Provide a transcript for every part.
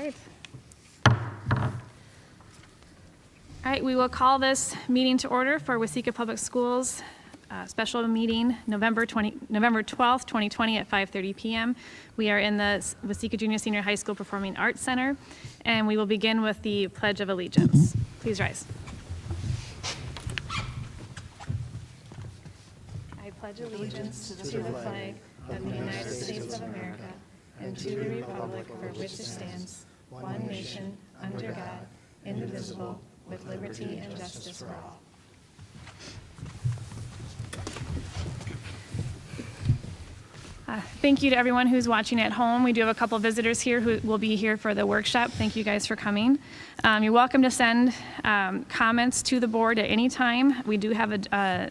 right. All right, we will call this meeting to order for Waseca Public Schools special meeting November 12th, 2020 at 5:30 p.m. We are in the Waseca Junior Senior High School Performing Arts Center, and we will begin with the Pledge of Allegiance. Please rise. I pledge allegiance to the flag of the United States of America and to the republic for which it stands, one nation, under God, indivisible, with liberty and justice for all. Thank you to everyone who's watching at home. We do have a couple visitors here who will be here for the workshop. Thank you guys for coming. You're welcome to send comments to the board at any time. We do have a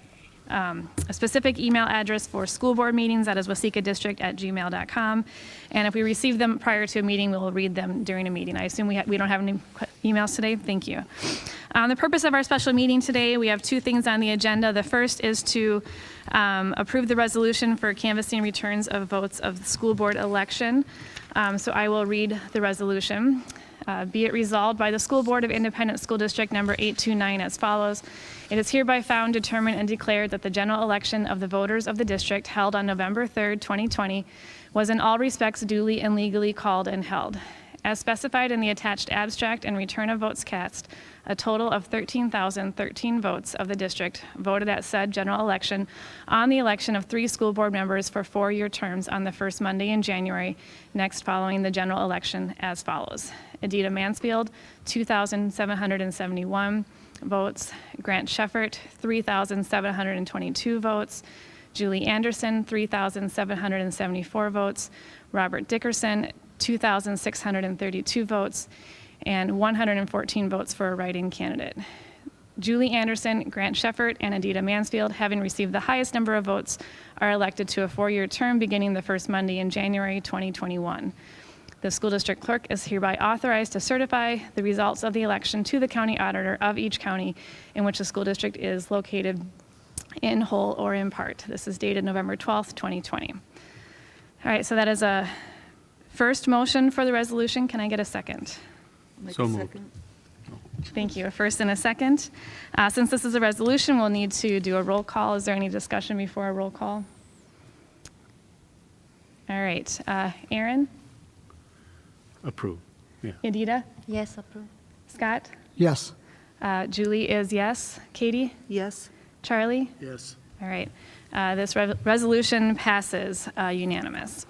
specific email address for school board meetings. That is wasecadistrict@gmail.com. And if we receive them prior to a meeting, we will read them during a meeting. I assume we don't have any emails today. Thank you. The purpose of our special meeting today, we have two things on the agenda. The first is to approve the resolution for canvassing returns of votes of the school board election. So I will read the resolution. Be it resolved by the School Board of Independent School District number 829 as follows. It is hereby found, determined, and declared that the general election of the voters of the district held on November 3rd, 2020 was in all respects duly and legally called and held. As specified in the attached abstract and return of votes cast, a total of 13,013 votes of the district voted at said general election on the election of 3 school board members for 4-year terms on the first Monday in January, next following the general election as follows. Adita Mansfield, 2,771 votes. Grant Sheffert, 3,722 votes. Julie Anderson, 3,774 votes. Robert Dickerson, 2,632 votes, and 114 votes for a write-in candidate. Julie Anderson, Grant Sheffert, and Adita Mansfield, having received the highest number of votes, are elected to a 4-year term beginning the first Monday in January 2021. The school district clerk is hereby authorized to certify the results of the election to the county auditor of each county in which the school district is located in whole or in part. This is dated November 12th, 2020. All right, so that is a first motion for the resolution. Can I get a second? So moved. Thank you. A first and a second. Since this is a resolution, we'll need to do a roll call. Is there any discussion before a roll call? All right. Aaron? Approve. Yeah. Adita? Yes, approve. Scott? Yes. Julie is yes. Katie? Yes. Charlie? Yes. All right. This resolution passes unanimous.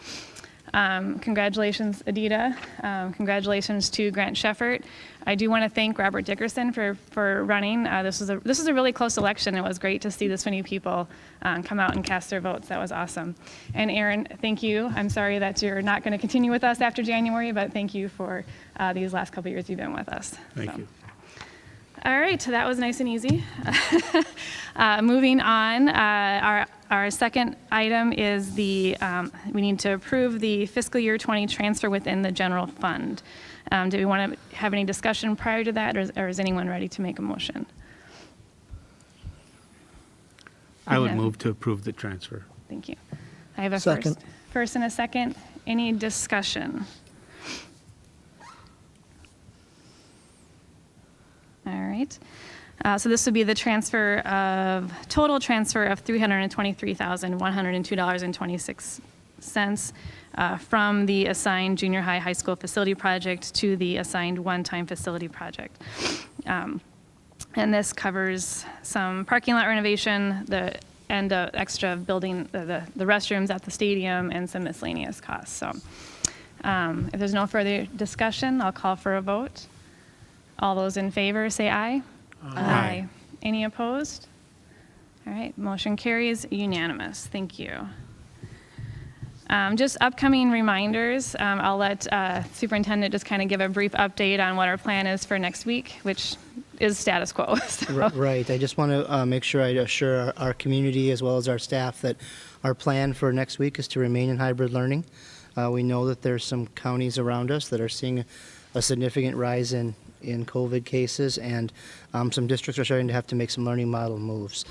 Congratulations, Adita. Congratulations to Grant Sheffert. I do want to thank Robert Dickerson for running. This is a really close election. It was great to see this many people come out and cast their votes. That was awesome. And Aaron, thank you. I'm sorry that you're not going to continue with us after January, but thank you for these last couple years you've been with us. Thank you. All right, so that was nice and easy. Moving on, our second item is we need to approve the fiscal year 20 transfer within the general fund. Do we want to have any discussion prior to that, or is anyone ready to make a motion? I would move to approve the transfer. Thank you. I have a Second. first and a second. Any discussion? All right. So this would be the total transfer of $323,102.26 from the assigned junior high school facility project to the assigned one-time facility project. And this covers some parking lot renovation, and extra building, the restrooms at the stadium, and some miscellaneous costs. So if there's no further discussion, I'll call for a vote. All those in favor say aye. Aye. Any opposed? All right, motion carries unanimous. Thank you. Just upcoming reminders. I'll let Superintendent just kind of give a brief update on what our plan is for next week, which is status quo. So. Right. I just want to make sure I assure our community as well as our staff that our plan for next week is to remain in hybrid learning. We know that there's some counties around us that are seeing a significant rise in COVID cases, and some districts are starting to have to make some learning model moves.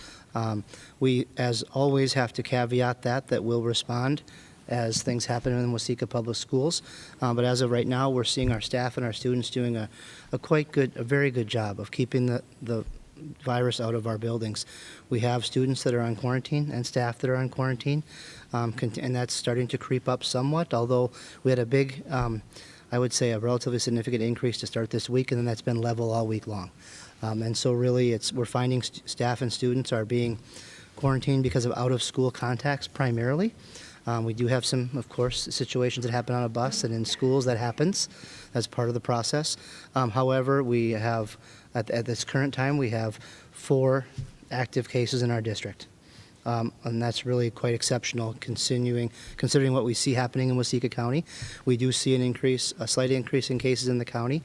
We, as always, have to caveat that we'll respond as things happen in Waseca Public Schools. But as of right now, we're seeing our staff and our students doing a very good job of keeping the virus out of our buildings. We have students that are on quarantine and staff that are on quarantine, and that's starting to creep up somewhat, although we had a big, I would say a relatively significant increase to start this week, and then that's been level all week long. And so really we're finding staff and students are being quarantined because of out-of-school contacts primarily. We do have some, of course, situations that happen on a bus and in schools that happens. That's part of the process. However, we have, at this current time, we have 4 active cases in our district. And that's really quite exceptional considering what we see happening in Waseca County. We do see a slight increase in cases in the county.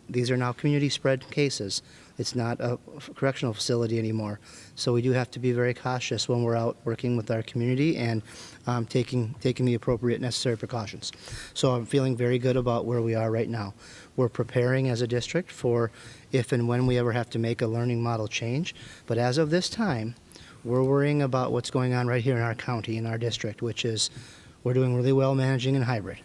These are now community spread cases. It's not a correctional facility anymore. So we do have to be very cautious when we're out working with our community and taking the appropriate necessary precautions. So I'm feeling very good about where we are right now. We're preparing as a district for if and when we ever have to make a learning model change. But as of this time, we're worrying about what's going on right here in our county, in our district, which is we're doing really well managing in hybrid.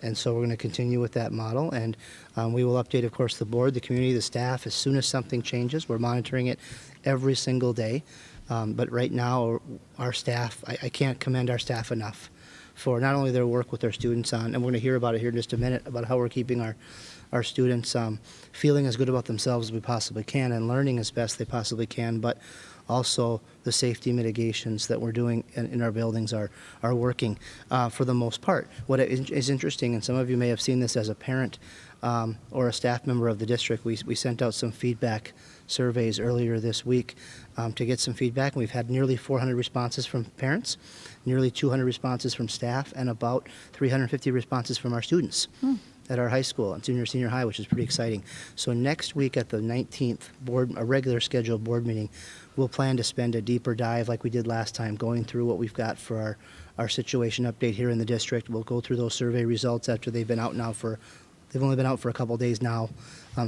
And so we're going to continue with that model, and we will update, of course, the board, the community, the staff as soon as something changes. We're monitoring it every single day. But right now, our staff, I can't commend our staff enough for not only their work with their students on, and we're going to hear about it here in just a minute, about how we're keeping our students feeling as good about themselves as we possibly can and learning as best they possibly can, but also the safety mitigations that we're doing in our buildings are working for the most part. What is interesting, and some of you may have seen this as a parent or a staff member of the district, we sent out some feedback surveys earlier this week to get some feedback, and we've had nearly 400 responses from parents, nearly 200 responses from staff, and about 350 responses from our students. At our high school and senior high, which is pretty exciting. So next week at the 19th a regular scheduled board meeting, we'll plan to spend a deeper dive like we did last time, going through what we've got for our situation update here in the district. We'll go through those survey results after they've been out now they've only been out for a couple days now,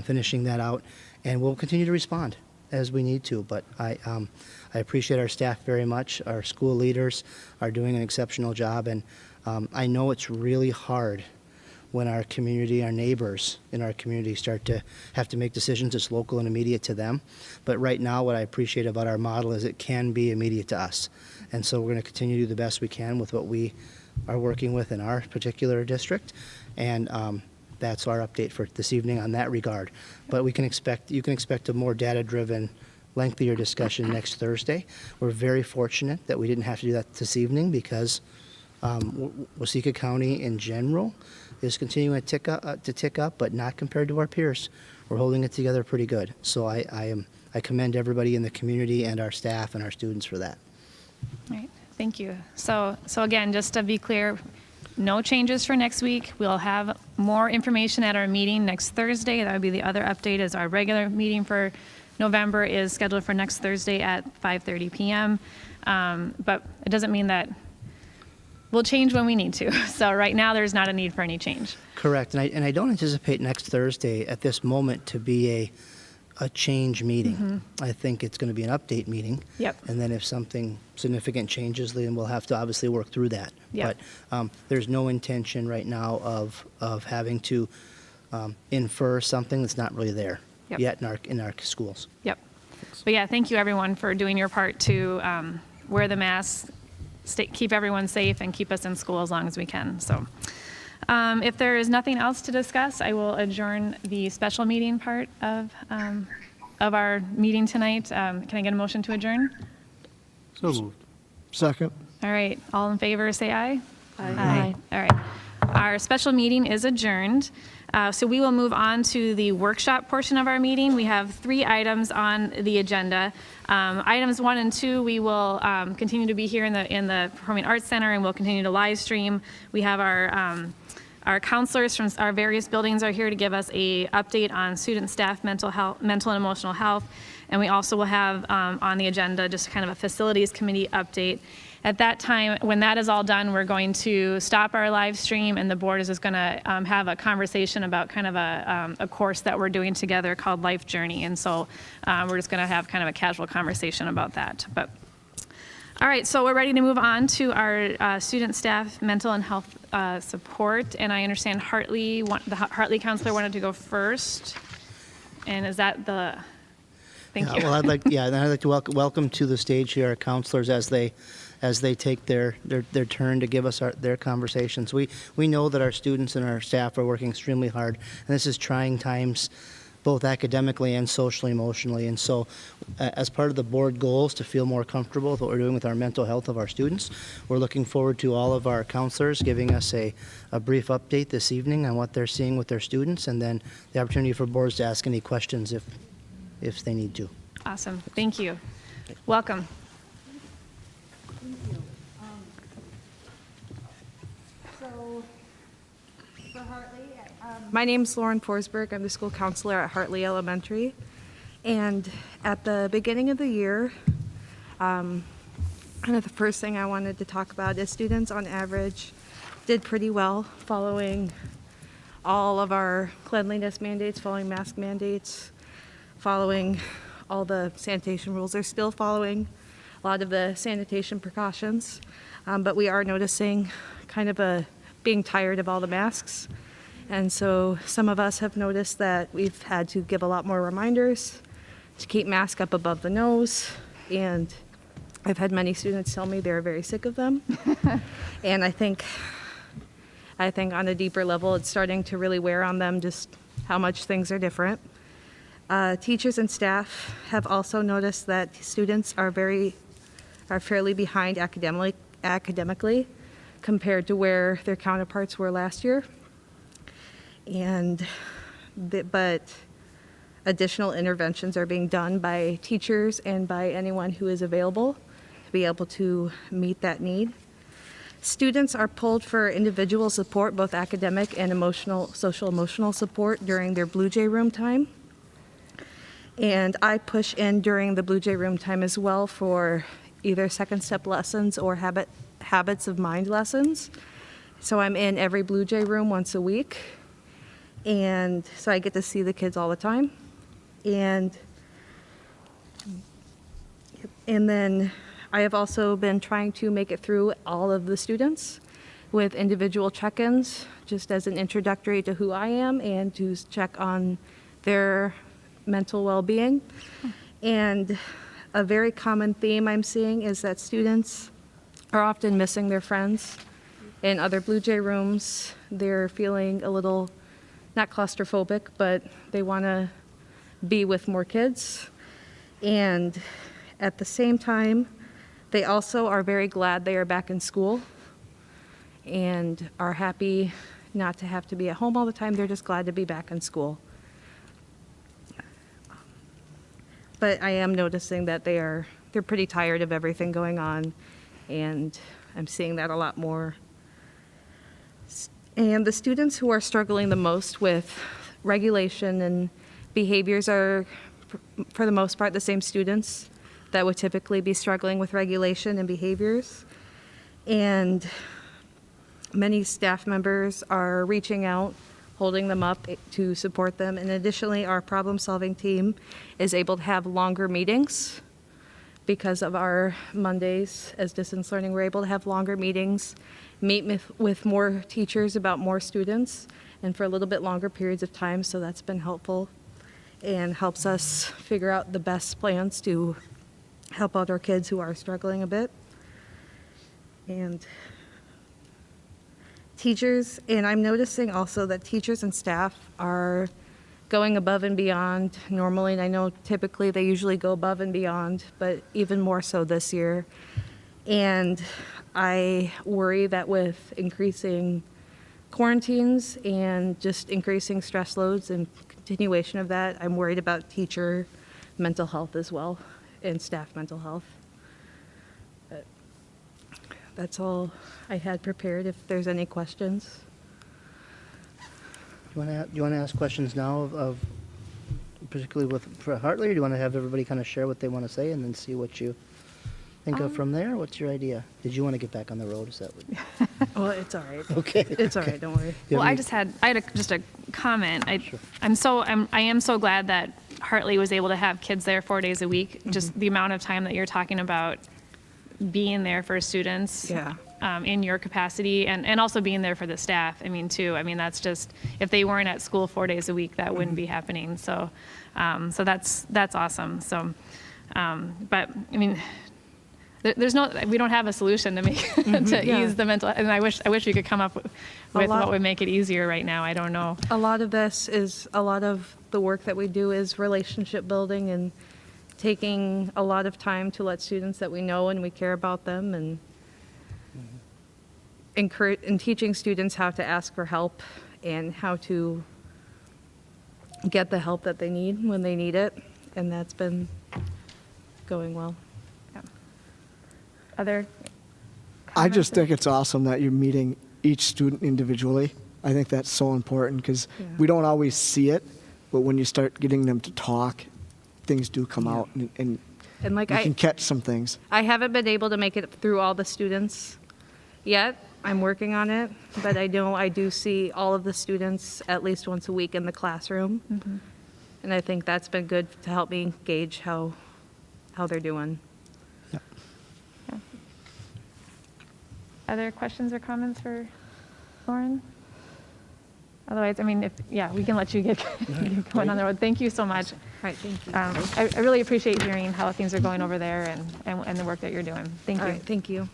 finishing that out, and we'll continue to respond as we need to. But I appreciate our staff very much. Our school leaders are doing an exceptional job, and I know it's really hard when our community, our neighbors in our community start to have to make decisions that's local and immediate to them. But right now, what I appreciate about our model is it can be immediate to us. And so we're going to continue to do the best we can with what we are working with in our particular district. And that's our update for this evening on that regard. But you can expect a more data-driven, lengthier discussion next Thursday. We're very fortunate that we didn't have to do that this evening because Waseca County in general is continuing to tick up, but not compared to our peers. We're holding it together pretty good. So I commend everybody in the community and our staff and our students for that. All right, thank you. So again, just to be clear, no changes for next week. We'll have more information at our meeting next Thursday. That would be the other update, is our regular meeting for November is scheduled for next Thursday at 5:30 p.m. But it doesn't mean that we'll change when we need to. So right now, there's not a need for any change. Correct. And I don't anticipate next Thursday at this moment to be a change meeting. I think it's going to be an update meeting. Yep. And then if something significant changes, then we'll have to obviously work through that. Yep. But there's no intention right now of having to infer something that's not really there Yep. yet in our schools. Yep. But yeah, thank you everyone for doing your part to wear the mask, keep everyone safe, and keep us in school as long as we can. So if there is nothing else to discuss, I will adjourn the special meeting part of our meeting tonight. Can I get a motion to adjourn? So moved. Second. All right, all in favor, say aye. Aye. All right. Our special meeting is adjourned. So we will move on to the workshop portion of our meeting. We have 3 items on the agenda. Items 1 and 2, we will continue to be here in the Performing Arts Center, and we'll continue to live stream. We have our counselors from our various buildings are here to give us a update on student staff mental and emotional health. And we also will have on the agenda just kind of a facilities committee update. At that time, when that is all done, we're going to stop our live stream, and the board is just going to have a conversation about kind of a course that we're doing together called Life Journey. And so we're just going to have kind of a casual conversation about that. But All right, so we're ready to move on to our student staff mental and health support. And I understand the Hartley counselor wanted to go first. And is that the, thank you. Well, I'd like to welcome to the stage here our counselors as they take their turn to give us their conversations. We know that our students and our staff are working extremely hard, and this is trying times, both academically and socially, emotionally. And so as part of the board goals to feel more comfortable with what we're doing with our mental health of our students, we're looking forward to all of our counselors giving us a brief update this evening on what they're seeing with their students, and then the opportunity for boards to ask any questions if they need to. Awesome, thank you. Welcome. So, for Hartley, my name's Lauren Forsberg. I'm the school counselor at Hartley Elementary. And at the beginning of the year, kind of the first thing I wanted to talk about is students on average did pretty well following all of our cleanliness mandates, following mask mandates, following all the sanitation rules. They're still following a lot of the sanitation precautions, but we are noticing kind of being tired of all the masks. And so some of us have noticed that we've had to give a lot more reminders to keep masks up above the nose. And I've had many students tell me they're very sick of them. And I think on a deeper level, it's starting to really wear on them just how much things are different. Teachers and staff have also noticed that students are fairly behind academically compared to where their counterparts were last year. But additional interventions are being done by teachers and by anyone who is available to be able to meet that need. Students are pulled for individual support, both academic and social emotional support during their Blue Jay room time. And I push in during the Blue Jay room time as well for either second step lessons or habits of mind lessons. So I'm in every Blue Jay room once a week. And so I get to see the kids all the time. And then I have also been trying to make it through all of the students with individual check-ins, just as an introductory to who I am and to check on their mental well-being. And a very common theme I'm seeing is that students are often missing their friends in other Blue Jay rooms. They're feeling a little, not claustrophobic, but they want to be with more kids. And at the same time, they also are very glad they are back in school and are happy not to have to be at home all the time. They're just glad to be back in school. But I am noticing that they're pretty tired of everything going on, and I'm seeing that a lot more. And the students who are struggling the most with regulation and behaviors are, for the most part, the same students that would typically be struggling with regulation and behaviors. And many staff members are reaching out, holding them up to support them. And additionally, our problem-solving team is able to have longer meetings because of our Mondays as distance learning. We're able to have longer meetings, meet with more teachers about more students, and for a little bit longer periods of time. So that's been helpful and helps us figure out the best plans to help out our kids who are struggling a bit. And teachers, and I'm noticing also that teachers and staff are going above and beyond normally, and I know typically they usually go above and beyond, but even more so this year. And I worry that with increasing quarantines and just increasing stress loads and continuation of that, I'm worried about teacher mental health as well and staff mental health. But that's all I had prepared if there's any questions. Do you want to ask questions now of particularly for Hartley, or do you want to have everybody kind of share what they want to say and then see what you think of from there? What's your idea? Did you want to get back on the road? Is that what? Well, it's all right. Okay. It's all right, don't worry. You Well, have I had just a comment. I am so glad that Hartley was able to have kids there 4 days a week. Just the amount of time that you're talking about being there for students. Yeah. In your capacity, and also being there for the staff, too. That's just, if they weren't at school 4 days a week, that wouldn't be happening. So, so that's awesome. So, but, there's no, we don't have a solution to make, to Yeah. ease the mental, and I wish we could come up with lot- what would make it easier right now. I don't know. A lot of the work that we do is relationship building and taking a lot of time to let students that we know and we care about them and encourage and teaching students how to ask for help and how to get the help that they need when they need it. And that's been going well. Other I just comments? think it's awesome that you're meeting each student individually. I think that's so important because Yeah. we don't always see it, but when you start getting them to talk, things do come out and And like you can catch some things. I haven't been able to make it through all the students yet. I'm working on it, but I know I do see all of the students at least once a week in the classroom. And I think that's been good to help me gauge how they're doing. Other questions or comments for Lauren? Otherwise, we can let you get going on the road. Thank you so much. All right, thank you. I really appreciate hearing how things are going over there and the work that you're doing. Thank All you. right, thank you.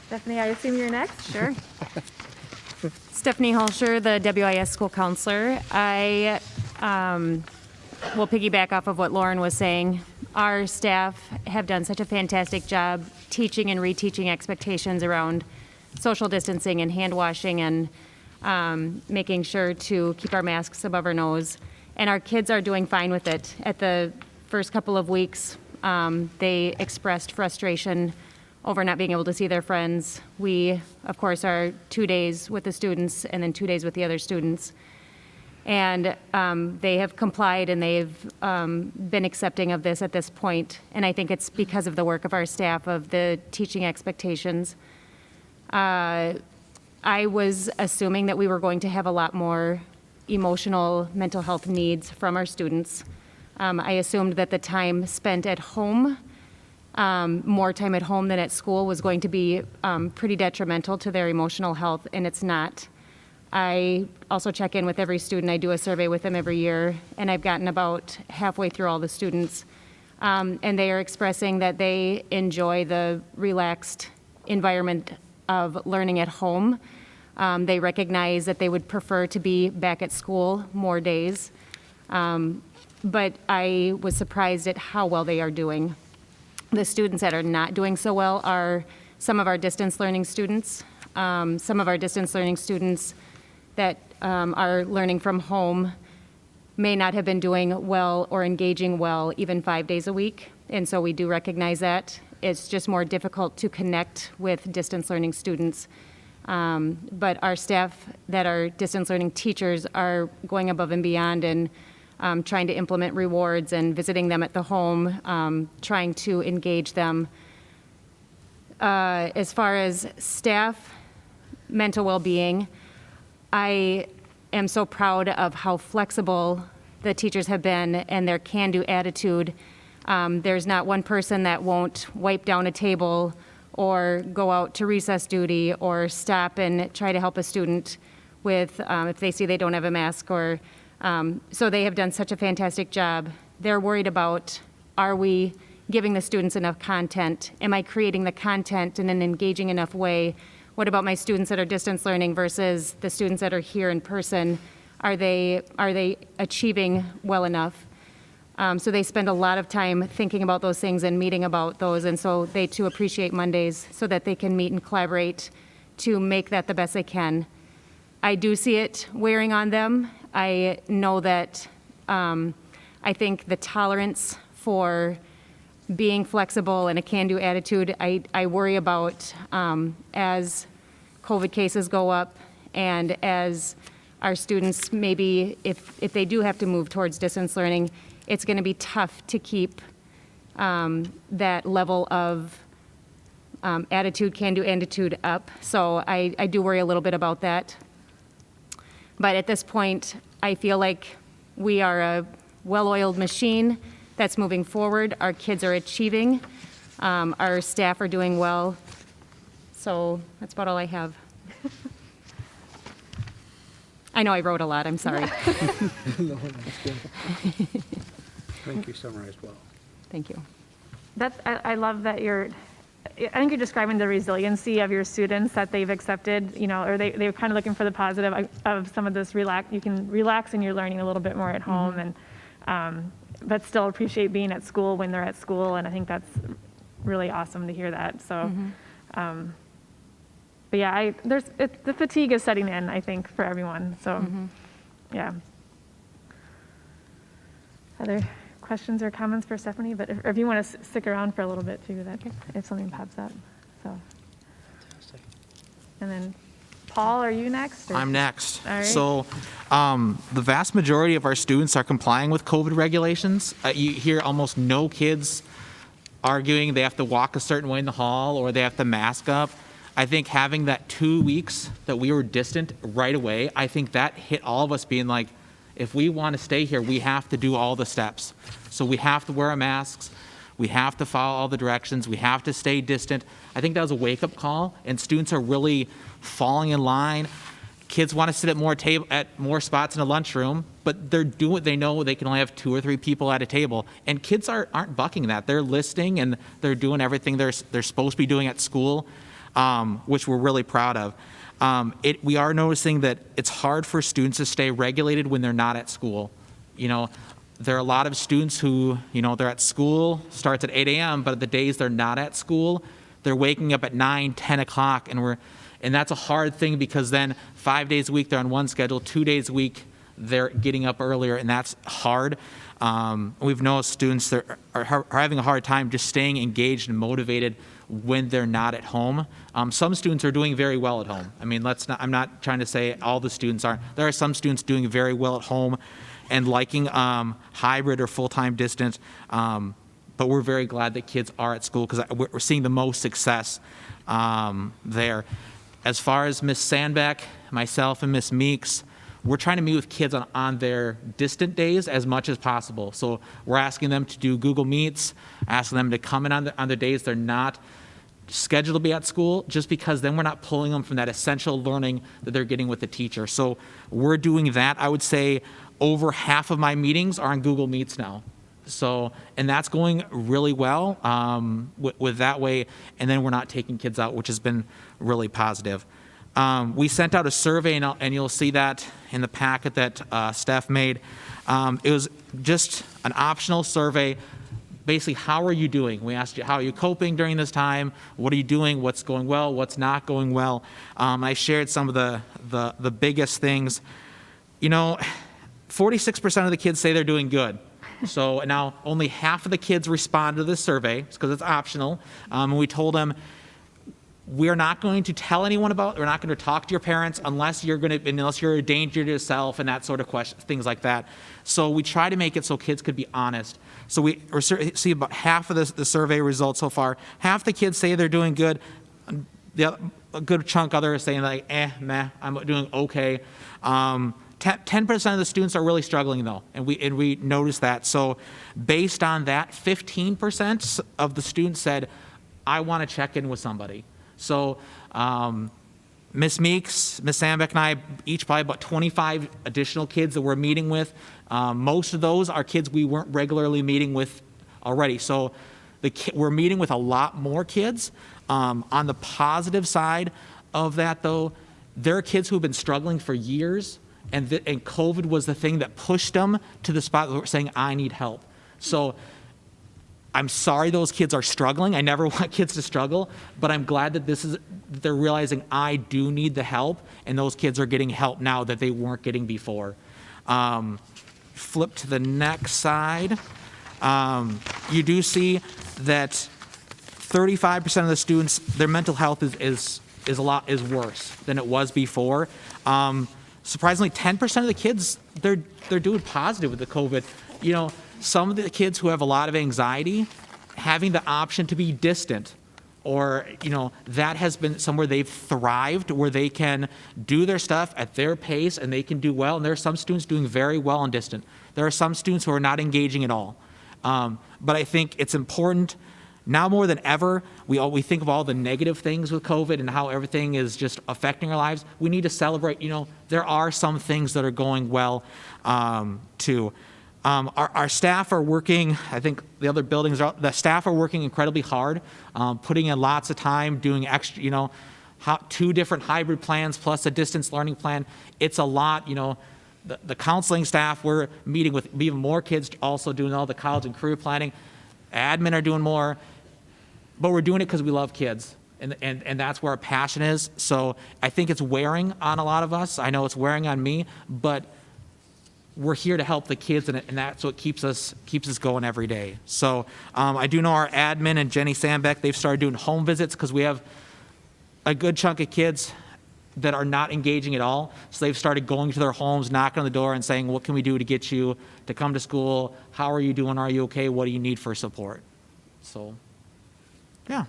Stephanie, I assume you're next? Sure. Stephanie Halsher, the WIS school counselor. I will piggyback off of what Lauren was saying. Our staff have done such a fantastic job teaching and reteaching expectations around social distancing and hand washing and making sure to keep our masks above our nose. And our kids are doing fine with it. At the first couple of weeks, they expressed frustration over not being able to see their friends. We, of course, are 2 days with the students and then 2 days with the other students. And they have complied and they've been accepting of this at this point. And I think it's because of the work of our staff, of the teaching expectations. I was assuming that we were going to have a lot more emotional mental health needs from our students. I assumed that the time spent at home, more time at home than at school, was going to be pretty detrimental to their emotional health, and it's not. I also check in with every student. I do a survey with them every year, and I've gotten about halfway through all the students. And they are expressing that they enjoy the relaxed environment of learning at home. They recognize that they would prefer to be back at school more days. But I was surprised at how well they are doing. The students that are not doing so well are some of our distance learning students. Some of our distance learning students that are learning from home may not have been doing well or engaging well even 5 days a week. And so we do recognize that. It's just more difficult to connect with distance learning students. But our staff that are distance learning teachers are going above and beyond and trying to implement rewards and visiting them at the home, trying to engage them. As far as staff mental well-being, I am so proud of how flexible the teachers have been and their can-do attitude. There's not one person that won't wipe down a table or go out to recess duty or stop and try to help a student with, if they see they don't have a mask or, so they have done such a fantastic job. They're worried about, are we giving the students enough content? Am I creating the content in an engaging enough way? What about my students that are distance learning versus the students that are here in person? Are they achieving well enough? So they spend a lot of time thinking about those things and meeting about those, and so they too appreciate Mondays so that they can meet and collaborate to make that the best they can. I do see it wearing on them. I know that I think the tolerance for being flexible and a can-do attitude, I worry about as COVID cases go up and as our students maybe, if they do have to move towards distance learning, it's going to be tough to keep that level of attitude, can-do attitude up. So I do worry a little bit about that. But at this point, I feel like we are a well-oiled machine. that's moving forward. Our kids are achieving. Our staff are doing well. So that's about all I have. I know I wrote a lot, I'm sorry. I think you summarized well. Thank you. I love that I think you're describing the resiliency of your students, that they've accepted, or they're kind of looking for the positive of some of this you can relax in your learning a little bit more at home, and but still appreciate being at school when they're at school, and I think that's really awesome to hear that. So, but yeah, the fatigue is setting in, I think, for everyone. So, yeah. Other questions or comments for Stephanie? But if you want to stick around for a little bit too, that if something pops up. So, and then Paul, are you next? Or? I'm next. All right. So the vast majority of our students are complying with COVID regulations. You hear almost no kids arguing they have to walk a certain way in the hall or they have to mask up. I think having that 2 weeks that we were distant right away, I think that hit all of us being like, if we want to stay here, we have to do all the steps. So we have to wear our masks. We have to follow all the directions. We have to stay distant. I think that was a wake-up call, and students are really falling in line. Kids want to sit at more spots in the lunchroom, but they know they can only have 2 or 3 people at a table. And kids aren't bucking that. They're listening, and they're doing everything they're supposed to be doing at school, which we're really proud of. We are noticing that it's hard for students to stay regulated when they're not at school. There are a lot of students who, they're at school, starts at 8 a.m., but the days they're not at school, they're waking up at 9, 10 o'clock, and that's a hard thing because then 5 days a week they're on one schedule, 2 days a week they're getting up earlier, and that's hard. We've noticed students that are having a hard time just staying engaged and motivated when they're not at home. Some students are doing very well at home. I mean, I'm not trying to say all the students aren't. There are some students doing very well at home and liking hybrid or full-time distance, but we're very glad that kids are at school because we're seeing the most success there. As far as Ms. Sandbeck, myself, and Ms. Meeks, we're trying to meet with kids on their distant days as much as possible. So we're asking them to do Google Meets, asking them to come in on the days they're not scheduled to be at school, just because then we're not pulling them from that essential learning that they're getting with the teacher. So we're doing that. I would say over half of my meetings are on Google Meets now. So, and that's going really well with that way, and then we're not taking kids out, which has been really positive. We sent out a survey, and you'll see that in the packet that Steph made. It was just an optional survey. Basically, how are you doing? We asked you, how are you coping during this time? What are you doing? What's going well? What's not going well? I shared some of the biggest things. 46% of the kids say they're doing good. So now only half of the kids responded to this survey because it's optional. And we told them, we're not going to tell anyone about, we're not going to talk to your parents unless you're a danger to yourself and that sort of question, things like that. So we try to make it so kids could be honest. So we see about half of the survey results so far. Half the kids say they're doing good. A good chunk others saying like, meh, I'm doing okay. 10% of the students are really struggling though, and we noticed that. So based on that, 15% of the students said, I want to check in with somebody. So Ms. Meeks, Ms. Sandbeck, and I each probably about 25 additional kids that we're meeting with. Most of those are kids we weren't regularly meeting with already. So we're meeting with a lot more kids. On the positive side of that though, there are kids who have been struggling for years, and COVID was the thing that pushed them to the spot where we're saying, I need help. So I'm sorry those kids are struggling. I never want kids to struggle, but I'm glad that they're realizing I do need the help, and those kids are getting help now that they weren't getting before. Flip to the next side. You do see that 35% of the students, their mental health is worse than it was before. Surprisingly, 10% of the kids, they're doing positive with the COVID. Some of the kids who have a lot of anxiety, having the option to be distant, or, that has been somewhere they've thrived, where they can do their stuff at their pace and they can do well. And there are some students doing very well in distant. There are some students who are not engaging at all. But I think it's important now more than ever. We think of all the negative things with COVID and how everything is just affecting our lives. We need to celebrate, there are some things that are going well, too. Our staff are working, I think the other buildings, the staff are working incredibly hard, putting in lots of time, doing extra, 2 different hybrid plans plus a distance learning plan. It's a lot, the counseling staff, we're meeting with even more kids, also doing all the college and career planning. Admin are doing more, but we're doing it because we love kids, and that's where our passion is. So I think it's wearing on a lot of us. I know it's wearing on me, but we're here to help the kids, and that's what keeps us going every day. So I do know our admin and Jenny Sandbeck, they've started doing home visits because we have a good chunk of kids that are not engaging at all. So they've started going to their homes, knocking on the door and saying, what can we do to get you to come to school? How are you doing? Are you okay? What do you need for support? So, yeah.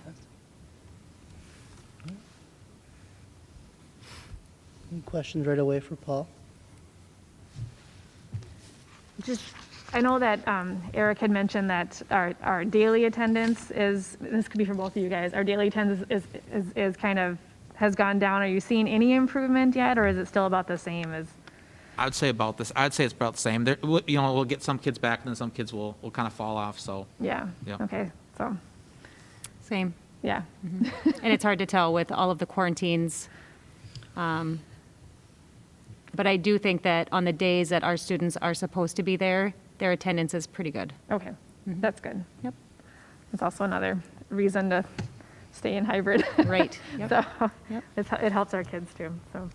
Any questions right away for Paul? I know that Eric had mentioned that our daily attendance this could be for both of you guys, our daily attendance is kind of, has gone down. Are you seeing any improvement yet, or is it still about the same as? I'd say it's about the same. We'll get some kids back, and then some kids will kind of fall off, so. Yeah, Yeah. okay, so, Same. yeah. And it's hard to tell with all of the quarantines. But I do think that on the days that our students are supposed to be there, their attendance is pretty good. Okay, that's good. Yep. It's also another reason to stay in hybrid. Right. Yep. So Yep. it helps our kids too, so,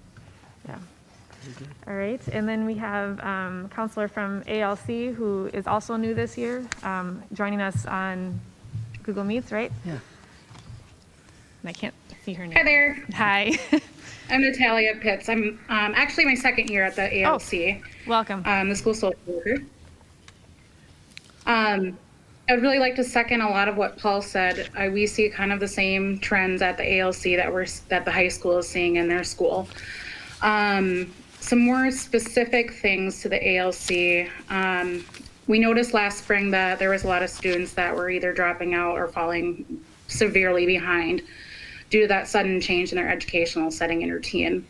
yeah. All right, and then we have counselor from ALC who is also new this year, joining us on Google Meets, right? Yeah. And I can't see her name. Hi there. Hi, I'm Natalia Pitts. I'm actually my second year at the ALC, welcome. the school social worker. I'd really like to second a lot of what Paul said. We see kind of the same trends at the ALC that the high school is seeing in their school. Some more specific things to the ALC. We noticed last spring that there was a lot of students that were either dropping out or falling severely behind due to that sudden change in their educational setting and routine.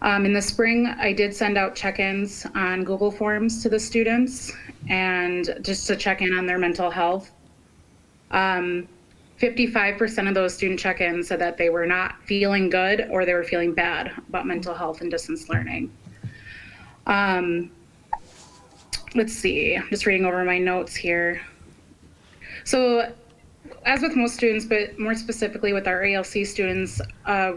In the spring, I did send out check-ins on Google Forms to the students and just to check in on their mental health. 55% of those student check-ins said that they were not feeling good or they were feeling bad about mental health and distance learning. Let's see, I'm just reading over my notes here. So as with most students, but more specifically with our ALC students,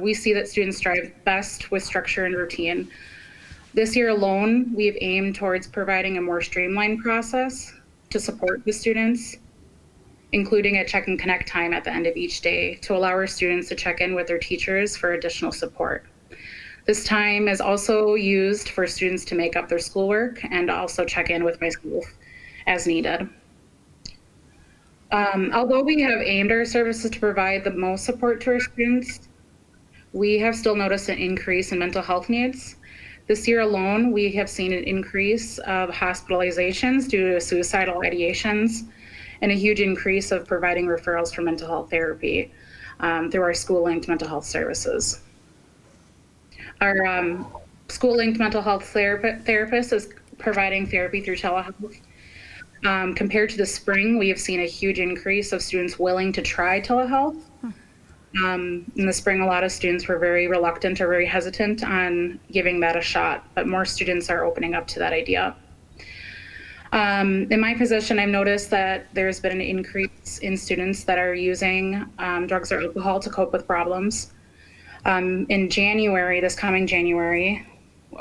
we see that students strive best with structure and routine. This year alone, we've aimed towards providing a more streamlined process to support the students, including a check and connect time at the end of each day to allow our students to check in with their teachers for additional support. This time is also used for students to make up their schoolwork and also check in with my school as needed. Although we have aimed our services to provide the most support to our students, we have still noticed an increase in mental health needs. This year alone, we have seen an increase of hospitalizations due to suicidal ideations and a huge increase of providing referrals for mental health therapy through our school-linked mental health services. Our school-linked mental health therapist is providing therapy through telehealth. Compared to the spring, we have seen a huge increase of students willing to try telehealth. In the spring, a lot of students were very reluctant or very hesitant on giving that a shot, but more students are opening up to that idea. In my position, I've noticed that there's been an increase in students that are using drugs or alcohol to cope with problems. In January, this coming January,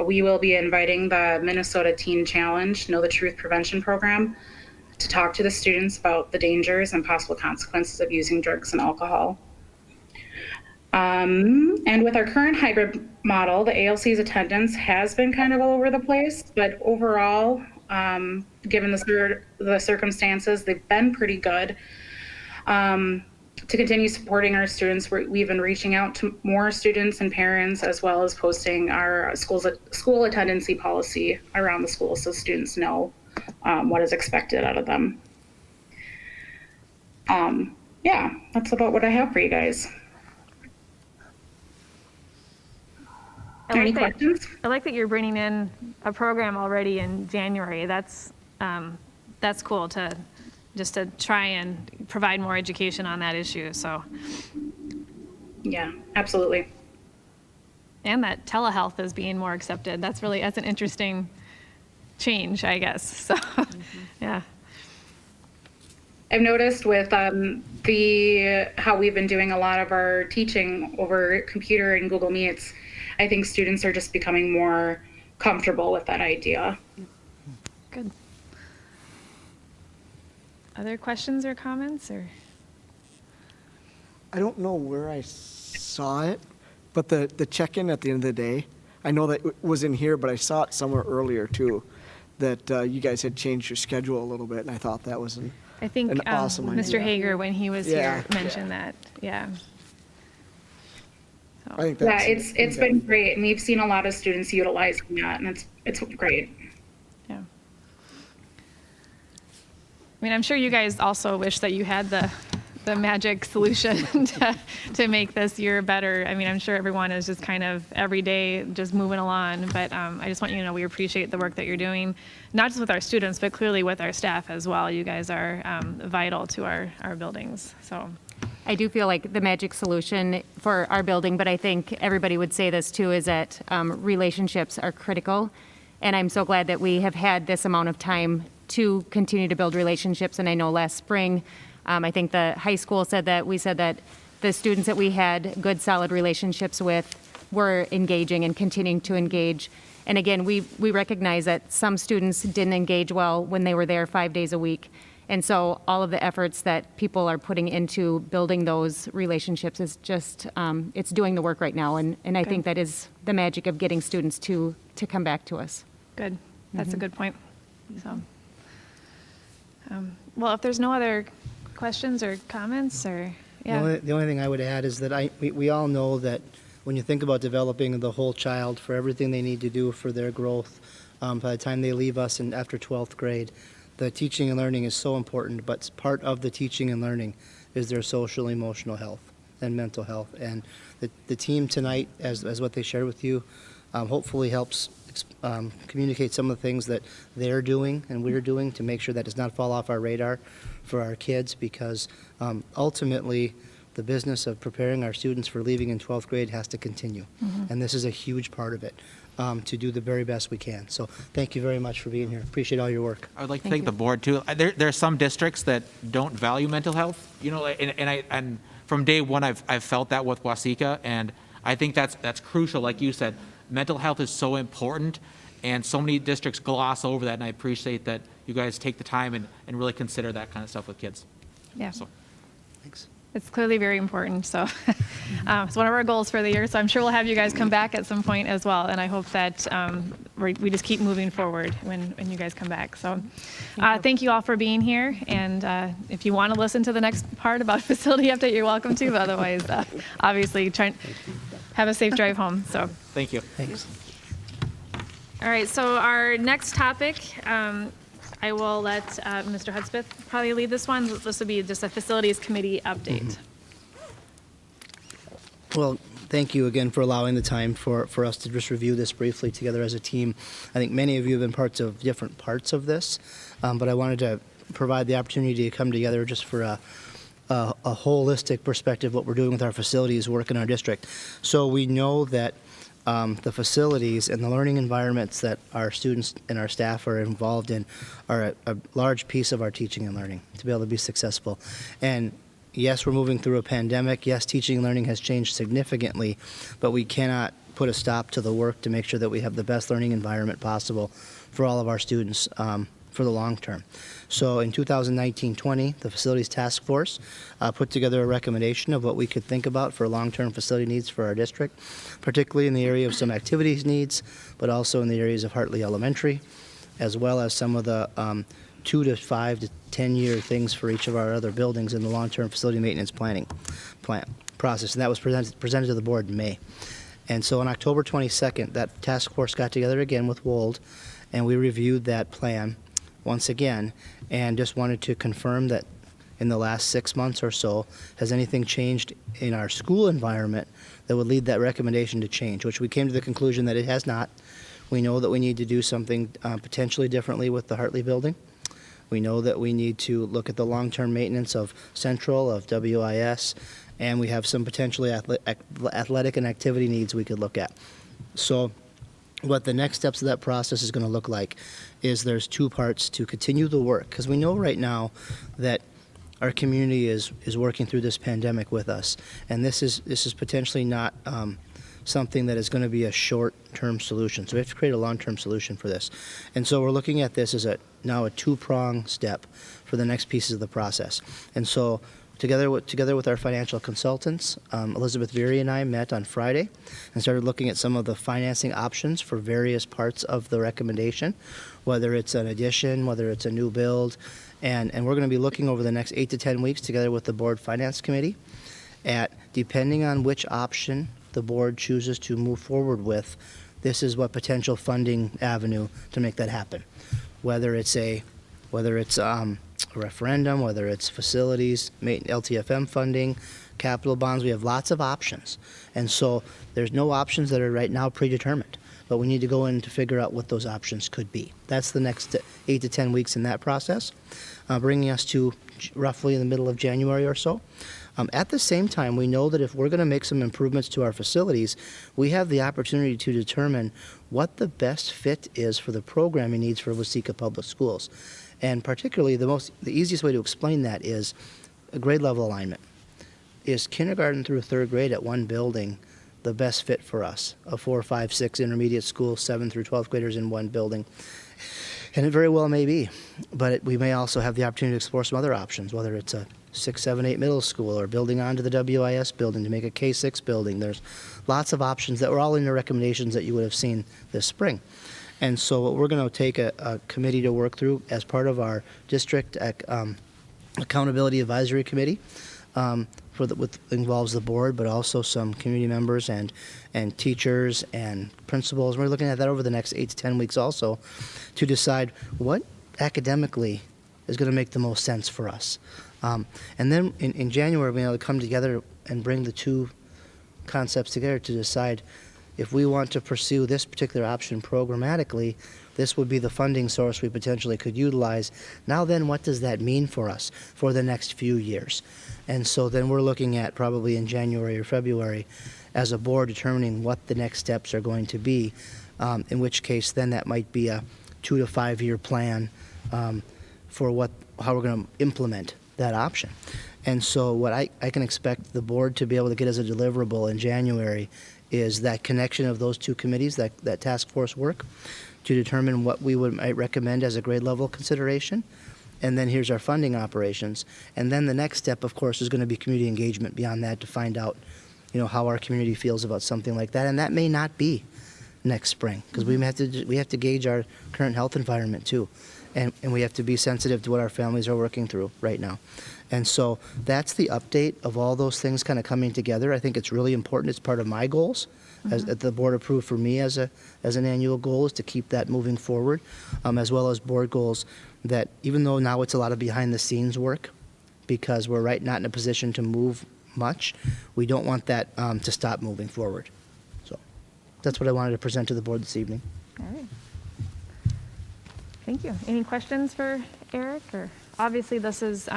we will be inviting the Minnesota Teen Challenge, Know the Truth Prevention Program, to talk to the students about the dangers and possible consequences of using drugs and alcohol. And with our current hybrid model, the ALC's attendance has been kind of all over the place, but overall, given the circumstances, they've been pretty good. To continue supporting our students, we've been reaching out to more students and parents, as well as posting our school attendancy policy around the school so students know what is expected out of them. Yeah, that's about what I have for you guys. Any questions? I like that you're bringing in a program already in January. That's cool to try and provide more education on that issue. So, Yeah, absolutely. and that telehealth is being more accepted. That's an interesting change, I guess. So, yeah. I've noticed with how we've been doing a lot of our teaching over computer and Google Meets, I think students are just becoming more comfortable with that idea. Good. Other questions or comments or? I don't know where I saw it, but the check-in at the end of the day, I know that it was in here, but I saw it somewhere earlier too, that you guys had changed your schedule a little bit, and I thought that was I think an awesome Mr. idea. Hager, when he was Yeah. here, mentioned that. Yeah. I think Yeah, that's it's been great, and we've seen a lot of students utilizing that, and it's great. Yeah. I mean, I'm sure you guys also wish that you had the magic solution to make this year better. I mean, I'm sure everyone is just kind of every day just moving along, but I just want you to know we appreciate the work that you're doing, not just with our students, but clearly with our staff as well. You guys are vital to our buildings, so. I do feel like the magic solution for our building, but I think everybody would say this too, is that relationships are critical. And I'm so glad that we have had this amount of time to continue to build relationships. And I know last spring, I think the high school said that the students that we had good, solid relationships with were engaging and continuing to engage. And again, we recognize that some students didn't engage well when they were there 5 days a week. And so all of the efforts that people are putting into building those relationships is just, it's doing the work right now. And I think that is the magic of getting students to come back to us. Good. That's a good point. So, well, if there's no other questions or comments or, yeah. The only thing I would add is that we all know that when you think about developing the whole child for everything they need to do for their growth, by the time they leave us and after 12th grade, the teaching and learning is so important, but part of the teaching and learning is their social, emotional health and mental health. And the team tonight, as what they shared with you, hopefully helps communicate some of the things that they're doing and we're doing to make sure that does not fall off our radar for our kids, because ultimately the business of preparing our students for leaving in 12th grade has to continue. And this is a huge part of it, to do the very best we can. So thank you very much for being here. Appreciate all your work. I would like to thank the board too. There are some districts that don't value mental health, you know, and from day one I've felt that with Waseca, and I think that's crucial. Like you said, mental health is so important, and so many districts gloss over that, and I appreciate that you guys take the time and really consider that kind of stuff with kids. Yeah. So. Thanks. It's clearly very important, so it's one of our goals for the year, so I'm sure we'll have you guys come back at some point as well, and I hope that we just keep moving forward when you guys come back. So thank you all for being here, and if you want to listen to the next part about facility update, you're welcome to, but otherwise, obviously, have a safe drive home. So Thank you. Thanks. all right, so our next topic, I will let Mr. Hudspeth probably lead this one. This will be just a facilities committee update. Well, thank you again for allowing the time for us to just review this briefly together as a team. I think many of you have been parts of different parts of this, but I wanted to provide the opportunity to come together just for a holistic perspective, what we're doing with our facilities work in our district. So we know that the facilities and the learning environments that our students and our staff are involved in are a large piece of our teaching and learning to be able to be successful. And yes, we're moving through a pandemic. Yes, teaching and learning has changed significantly, but we cannot put a stop to the work to make sure that we have the best learning environment possible for all of our students for the long term. So in 2019-20, the Facilities Task Force put together a recommendation of what we could think about for long-term facility needs for our district, particularly in the area of some activities needs, but also in the areas of Hartley Elementary, as well as some of the 2 to 5 to 10-year things for each of our other buildings in the long-term facility maintenance plan process. And that was presented to the board in May. And so on October 22nd, that task force got together again with WOLD, and we reviewed that plan once again, and just wanted to confirm that in the last 6 months or so, has anything changed in our school environment that would lead that recommendation to change, which we came to the conclusion that it has not. We know that we need to do something potentially differently with the Hartley building. We know that we need to look at the long-term maintenance of Central, of WIS, and we have some potentially athletic and activity needs we could look at. So what the next steps of that process is going to look like is there's 2 parts to continue the work, because we know right now that our community is working through this pandemic with us, and this is potentially not something that is going to be a short-term solution. So we have to create a long-term solution for this. And so we're looking at this as now a 2-prong step for the next pieces of the process. And so together with our financial consultants, Elizabeth Veary and I met on Friday and started looking at some of the financing options for various parts of the recommendation, whether it's an addition, whether it's a new build, and we're going to be looking over the next 8 to 10 weeks together with the board finance committee at, depending on which option the board chooses to move forward with, this is what potential funding avenue to make that happen. Whether it's a referendum, whether it's facilities, LTFM funding, capital bonds, we have lots of options. And so there's no options that are right now predetermined, but we need to go in to figure out what those options could be. That's the next 8 to 10 weeks in that process, bringing us to roughly in the middle of January or so. At the same time, we know that if we're going to make some improvements to our facilities, we have the opportunity to determine what the best fit is for the programming needs for Waseca Public Schools. And particularly, the easiest way to explain that is a grade level alignment. Is kindergarten through 3rd grade at one building the best fit for us? A 4, 5, 6 intermediate school, 7th through 12th graders in one building. And it very well may be, but we may also have the opportunity to explore some other options, whether it's a 6, 7, 8 middle school or building onto the WIS building to make a K-6 building. There's lots of options that were all in the recommendations that you would have seen this spring. And so what we're going to take a committee to work through as part of our district accountability advisory committee, which involves the board, but also some community members and teachers and principals. We're looking at that over the next 8 to 10 weeks also to decide what academically is going to make the most sense for us. And then in January, we're going to come together and bring the 2 concepts together to decide if we want to pursue this particular option programmatically, this would be the funding source we potentially could utilize. Now then, what does that mean for us for the next few years? And so then we're looking at probably in January or February as a board determining what the next steps are going to be, in which case then that might be a 2 to 5 year plan for how we're going to implement that option. And so what I can expect the board to be able to get as a deliverable in January is that connection of those 2 committees, that task force work, to determine what we might recommend as a grade level consideration. And then here's our funding operations. And then the next step, of course, is going to be community engagement beyond that to find out, how our community feels about something like that. And that may not be next spring, because we have to gauge our current health environment too. And we have to be sensitive to what our families are working through right now. And so that's the update of all those things kind of coming together. I think it's really important. It's part of my goals, as the board approved for me as an annual goal, is to keep that moving forward, as well as board goals that even though now it's a lot of behind the scenes work, because we're not in a position to move much, we don't want that to stop moving forward. So that's what I wanted to present to the board this evening. All right. Thank you. Any questions for Eric? Or obviously this is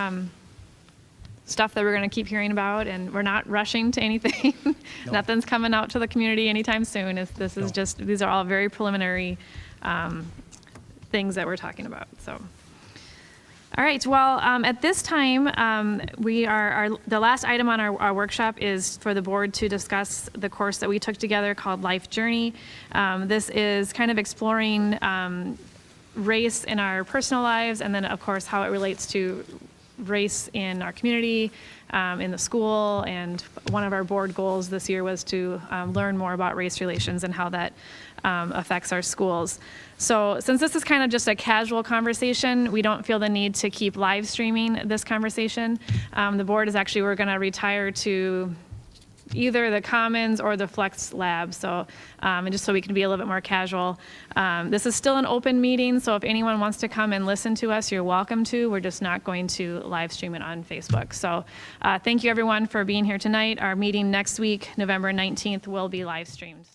stuff that we're going to keep hearing about, and we're not rushing to anything. No. Nothing's coming out to the community anytime soon. These are all very preliminary things that we're talking about. So, all right. Well, at this time, the last item on our workshop is for the board to discuss the course that we took together called Life Journey. This is kind of exploring race in our personal lives, and then of course how it relates to race in our community, in the school. And one of our board goals this year was to learn more about race relations and how that affects our schools. So since this is kind of just a casual conversation, we don't feel the need to keep live streaming this conversation. The board is we're going to retire to either the Commons or the Flex Lab, so, and just so we can be a little bit more casual. This is still an open meeting, so if anyone wants to come and listen to us, you're welcome to. We're just not going to live stream it on Facebook. So thank you everyone for being here tonight. Our meeting next week, November 19th, will be live streamed.